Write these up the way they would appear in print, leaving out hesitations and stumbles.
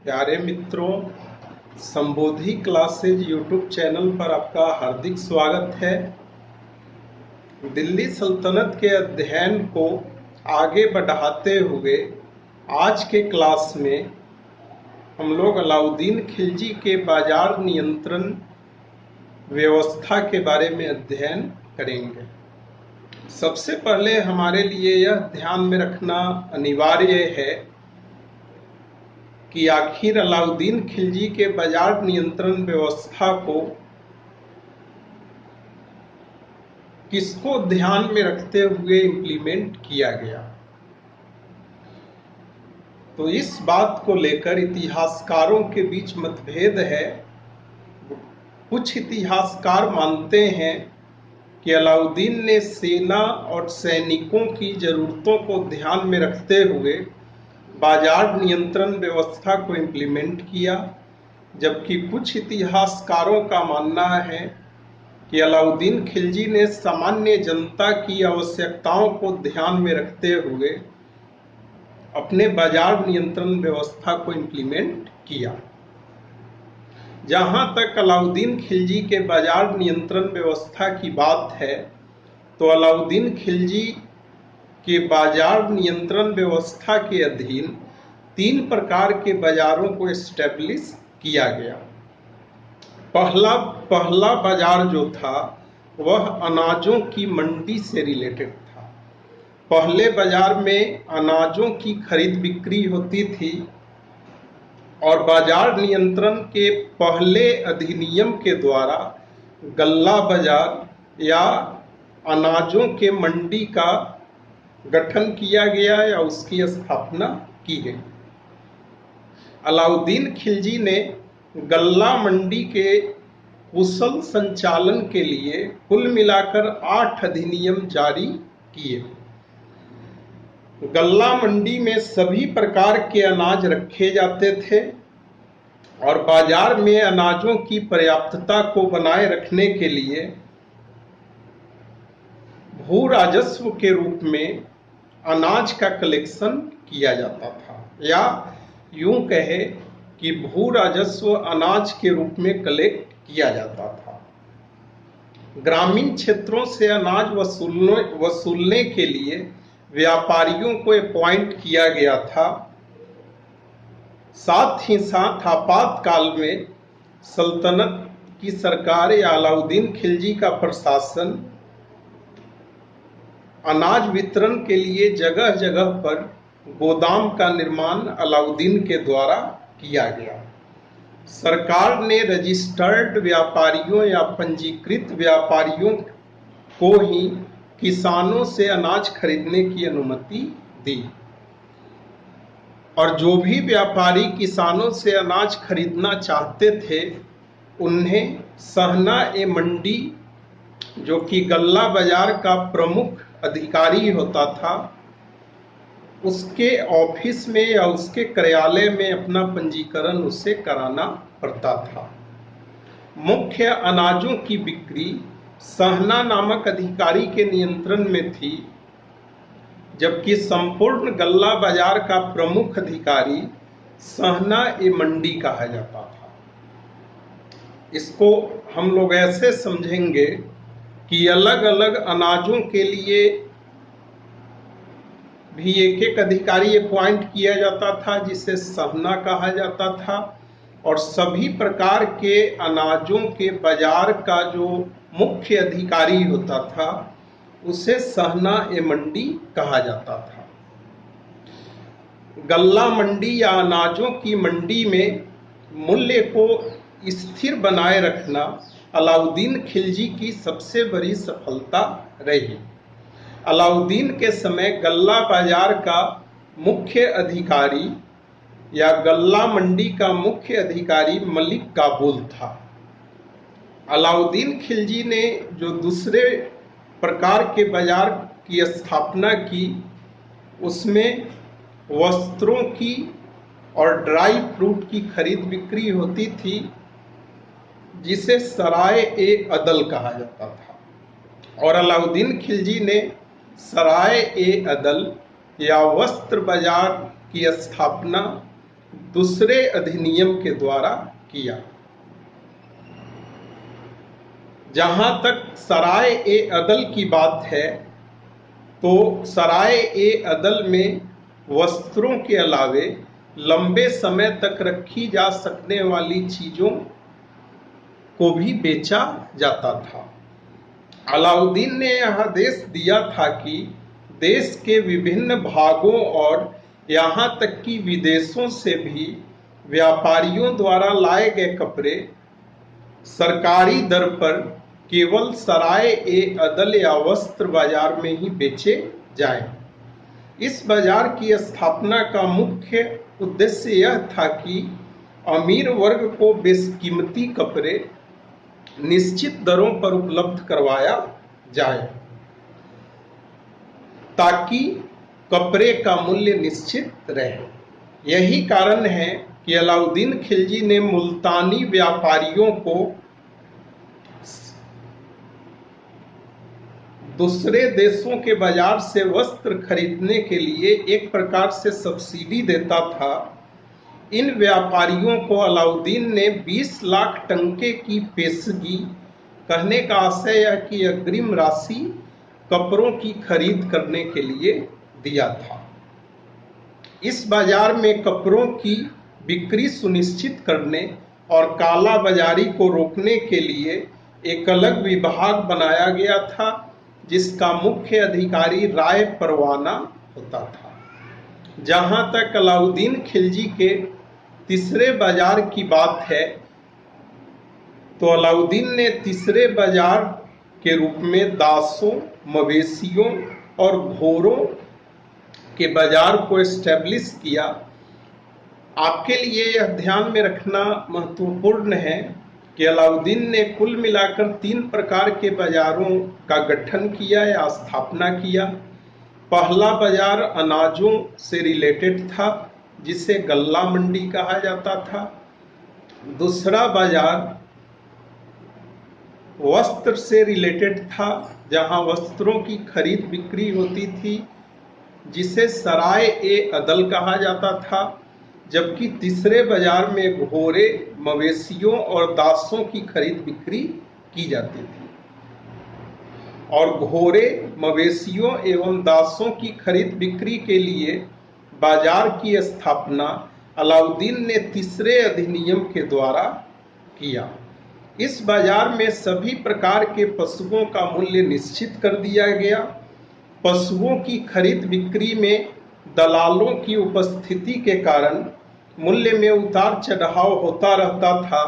प्यारे मित्रों, संबोधि classes YouTube channel पर आपका हार्दिक स्वागत है। दिल्ली सल्तनत के अध्ययन को आगे बढ़ाते हुए आज के क्लास में हम लोग अलाउद्दीन खिलजी के बाजार नियंत्रण व्यवस्था के बारे में अध्ययन करेंगे। सबसे पहले हमारे लिए यह ध्यान में रखना अनिवार्य है कि आखिर अलाउद्दीन खिलजी के बाजार नियंत्रण व्यवस्था को किसको ध्यान में रखते हुए इम्प्लीमेंट किया गया। तो इस बात को लेकर इतिहासकारों के बीच मतभेद है। कुछ इतिहासकार मानते हैं कि अलाउद्दीन ने सेना और सैनिकों की जरूरतों को ध्यान में रखते हुए बाजार नियंत्रण व्यवस्था को इम्प्लीमेंट किया, जबकि कुछ इतिहासकारों का मानना है कि अलाउद्दीन खिलजी ने सामान्य जनता की आवश्यकताओं को ध्यान में रखते हुए अपने बाजार नियंत्रण व्यवस्था को इम्प्लीमेंट किया। जहां तक अलाउद्दीन खिलजी के बाजार नियंत्रण व्यवस्था की बात है, तो अलाउद्दीन खिलजी के बाजार नियंत्रण व्यवस्था के अधीन 3 प्रकार के बाजारों को एस्टेब्लिश किया गया। पहला बाजार जो था वह अनाजों की मंडी से रिलेटेड था। पहले बाजार में अनाजों की खरीद बिक्री होती थी और बाजार नियंत्रण के पहले अधिनियम के द्वारा गल्ला बाजार या अनाजों के मंडी का गठन किया गया या उसकी स्थापना की गई। अलाउद्दीन खिलजी ने गल्ला मंडी के कुशल संचालन के लिए कुल मिलाकर 8 अधिनियम जारी किए। गल्ला मंडी में सभी प्रकार के अनाज रखे जाते थे और बाजार में अनाजों की पर्याप्तता को बनाए रखने के लिए भू राजस्व के रूप में अनाज का कलेक्शन किया जाता था, या यूं कहे कि भू राजस्व अनाज के रूप में कलेक्ट किया जाता था। ग्रामीण क्षेत्रों से अनाज वसूलने के लिए व्यापारियों को अपॉइंट किया गया था। साथ ही साथ आपातकाल में सल्तनत की सरकार या अलाउद्दीन खिलजी का प्रशासन अनाज वितरण के लिए जगह जगह पर गोदाम का निर्माण अलाउद्दीन के द्वारा किया गया। सरकार ने रजिस्टर्ड व्यापारियों या पंजीकृत व्यापारियों को ही किसानों से अनाज खरीदने की अनुमति दी और जो भी व्यापारी किसानों से अनाज खरीदना चाहते थे उन्हें सहना ए मंडी, जो कि गल्ला बाजार का प्रमुख अधिकारी होता था, उसके ऑफिस में या उसके कार्यालय में अपना पंजीकरण उससे कराना पड़ता था। मुख्य अनाजों की बिक्री सहना नामक अधिकारी के नियंत्रण में थी, जबकि संपूर्ण गल्ला बाजार का प्रमुख अधिकारी सहना ए मंडी कहा जाता था। इसको हम लोग ऐसे समझेंगे कि अलग अलग अनाजों के लिए भी एक एक अधिकारी अपॉइंट किया जाता था, जिसे सहना कहा जाता था, और सभी प्रकार के अनाजों के बाजार का जो मुख्य अधिकारी होता था उसे सहना ए मंडी कहा जाता था। गल्ला मंडी या अनाजों की मंडी में मूल्य को स्थिर बनाए रखना अलाउद्दीन खिलजी की सबसे बड़ी सफलता रही। अलाउद्दीन के समय गल्ला बाजार का मुख्य अधिकारी या गल्ला मंडी का मुख्य अधिकारी मलिक काबुल था। अलाउद्दीन खिलजी ने जो दूसरे प्रकार के बाजार की स्थापना की उसमें वस्त्रों की और ड्राई फ्रूट की खरीद बिक्री होती थी, जिसे सराय ए अदल कहा जाता था। और अलाउद्दीन खिलजी ने सराय ए अदल या वस्त्र बाजार की स्थापना दूसरे अधिनियम के द्वारा किया। जहां तक सराय ए अदल की बात है, तो सराय ए अदल में वस्त्रों के अलावे लंबे समय तक रखी जा सकने वाली चीजों को भी बेचा जाता था। अलाउद्दीन ने यह आदेश दिया था कि देश के विभिन्न भागों और यहाँ तक कि विदेशों से भी व्यापारियों द्वारा लाए गए कपड़े सरकारी दर पर केवल सराय ए अदल या वस्त्र बाजार में ही बेचे जाएं। इस बाजार की स्थापना का मुख्य उद्देश्य यह था कि अमीर वर्ग को बेशकीमती कपड़े निश्चित दरों पर उपलब्ध करवाया जाए, ताकि कपड़े का मूल्य निश्चित रहे। यही कारण है कि अलाउद्दीन खिलजी ने मुल्तानी व्यापारियों को दूसरे देशों के बाजार से वस्त्र खरीदने के लिए एक प्रकार से सब्सिडी देता था। इन व्यापारियों को अलाउद्दीन ने 20 लाख टंके की पेशगी, कहने का आशय यह कि अग्रिम राशि कपड़ों की खरीद करने के लिए दिया था। इस बाजार में कपड़ों की बिक्री सुनिश्चित करने और काला बाजारी को रोकने के लिए एक अलग विभाग बनाया गया था, जिसका मुख्य अधिकारी राय परवाना होता था। जहां तक अलाउद्दीन खिलजी के तीसरे बाजार की बात है, तो अलाउद्दीन ने तीसरे बाजार के रूप में दासों, मवेशियों और घोड़ों के बाजार को एस्टेब्लिश किया। आपके लिए यह ध्यान में रखना महत्वपूर्ण है कि अलाउद्दीन ने कुल मिलाकर 3 प्रकार के बाजारों का गठन किया या स्थापना किया। पहला बाजार अनाजों से रिलेटेड था, जिसे गल्ला मंडी कहा जाता था। दूसरा बाजार वस्त्र से रिलेटेड था, जहां वस्त्रों की खरीद बिक्री होती थी, जिसे सराय ए अदल कहा जाता था। जबकि तीसरे बाजार में घोड़े, मवेशियों और दासों की खरीद बिक्री की जाती थी। और घोड़े, मवेशियों एवं दासों की खरीद बिक्री के लिए बाजार की स्थापना अलाउद्दीन ने तीसरे अधिनियम के द्वारा किया। इस बाजार में सभी प्रकार के पशुओं का मूल्य निश्चित कर दिया गया। पशुओं की खरीद बिक्री में दलालों की उपस्थिति के कारण मूल्य में उतार चढ़ाव होता रहता था।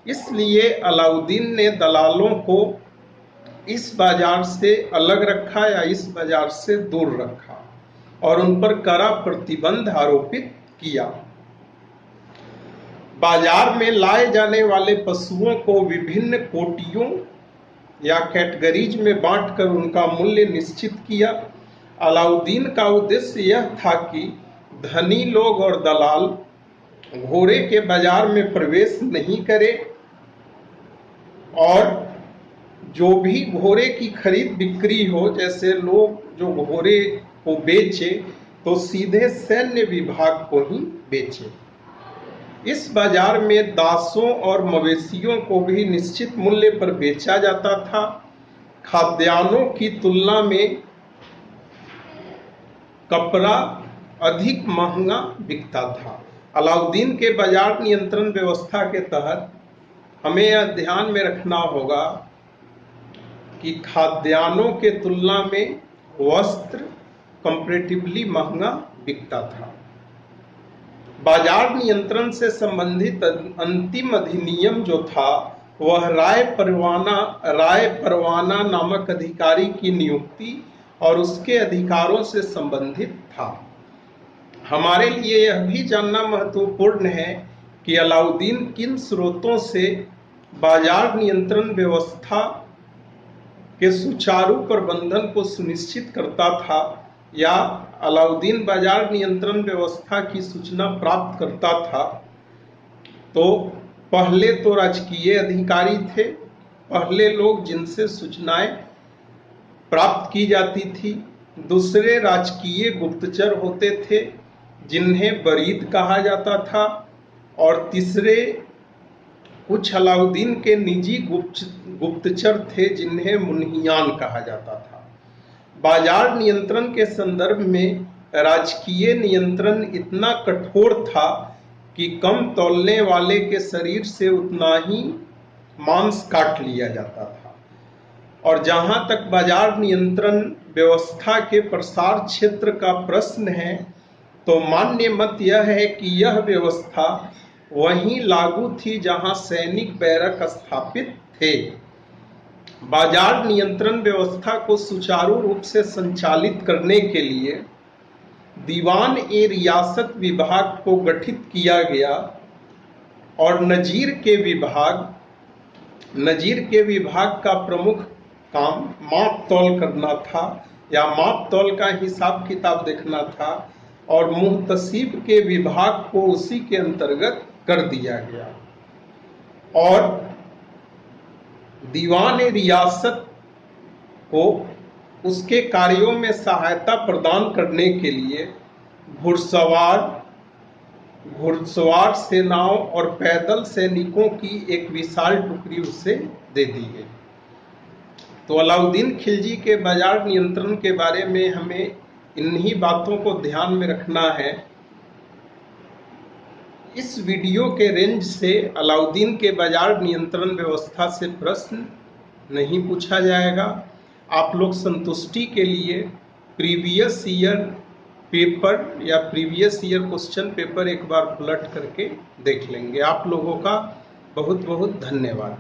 इसलिए अलाउद्दीन ने दलालों को इस बाजार से अलग रखा या इस बाजार से दूर रखा और उन पर कड़ा प्रतिबंध आरोपित किया। बाजार में लाए जाने वाले पशुओं को विभिन्न कोटियों या कैटेगरीज में बांटकर उनका मूल्य निश्चित किया। अलाउद्दीन का उद्देश्य यह था कि धनी लोग और दलाल घोड़े के बाजार में प्रवेश नहीं करें और जो भी घोड़े की खरीद बिक्री हो, जैसे लोग जो घोड़े को बेचे तो सीधे सैन्य विभाग को ही बेचे। इस बाजार में दासों और मवेशियों को भी निश्चित मूल्य पर बेचा जाता था। खाद्यान्नों की तुलना में कपड़ा अधिक महंगा बिकता था। अलाउद्दीन के बाजार नियंत्रण व्यवस्था के तहत हमें यह ध्यान में रखना होगा कि खाद्यान्नों के तुलना में वस्त्र कंपैरेटिवली महंगा बिकता था। बाजार नियंत्रण से संबंधित अंतिम अधिनियम जो था वह राय परवाना नामक अधिकारी की नियुक्ति और उसके अधिकारों से संबंधित था। हमारे लिए यह भी जानना महत्वपूर्ण है कि अलाउद्दीन किन स्रोतों से बाजार नियंत्रण व्यवस्था के सुचारू प्रबंधन को सुनिश्चित करता था, या अलाउद्दीन बाजार नियंत्रण व्यवस्था की सूचना प्राप्त करता था। तो पहले तो राजकीय अधिकारी थे, पहले लोग जिनसे सूचनाएं प्राप्त की जाती थी। दूसरे राजकीय गुप्तचर होते थे, जिन्हें बरीद कहा जाता था, और तीसरे कुछ अलाउद्दीन के निजी गुप्तचर थे जिन्हें मुन्हियान कहा जाता था। बाजार नियंत्रण के संदर्भ में राजकीय नियंत्रण इतना कठोर था कि कम तौलने वाले के शरीर से उतना ही मांस काट लिया जाता था। और जहां तक बाजार नियंत्रण व्यवस्था के प्रसार क्षेत्र का प्रश्न है, तो मान्य मत यह है कि यह व्यवस्था वहीं लागू थी जहां सैनिक बैरक स्थापित थे। बाजार नियंत्रण व्यवस्था को सुचारू रूप से संचालित करने के लिए दीवान ए रियासत विभाग को गठित किया गया, और नजीर के विभाग का प्रमुख काम माप तौल करना था, या माप तौल का हिसाब किताब देखना था, और मुहतसिब के विभाग को उसी के अंतर्गत कर दिया गया। और दीवान रियासत को उसके कार्यों में सहायता प्रदान करने के लिए घुड़सवार सेनाओं और पैदल सैनिकों की एक विशाल टुकड़ी उसे दे दी गई। तो अलाउद्दीन खिलजी के बाजार नियंत्रण के बारे में हमें इन्हीं बातों को ध्यान में रखना है। इस वीडियो के रेंज से अलाउद्दीन के बाजार नियंत्रण व्यवस्था से प्रश्न नहीं पूछा जाएगा। आप लोग संतुष्टि के लिए प्रीवियस ईयर पेपर या प्रीवियस ईयर क्वेश्चन पेपर एक बार पलट करके देख लेंगे। आप लोगों का बहुत बहुत धन्यवाद।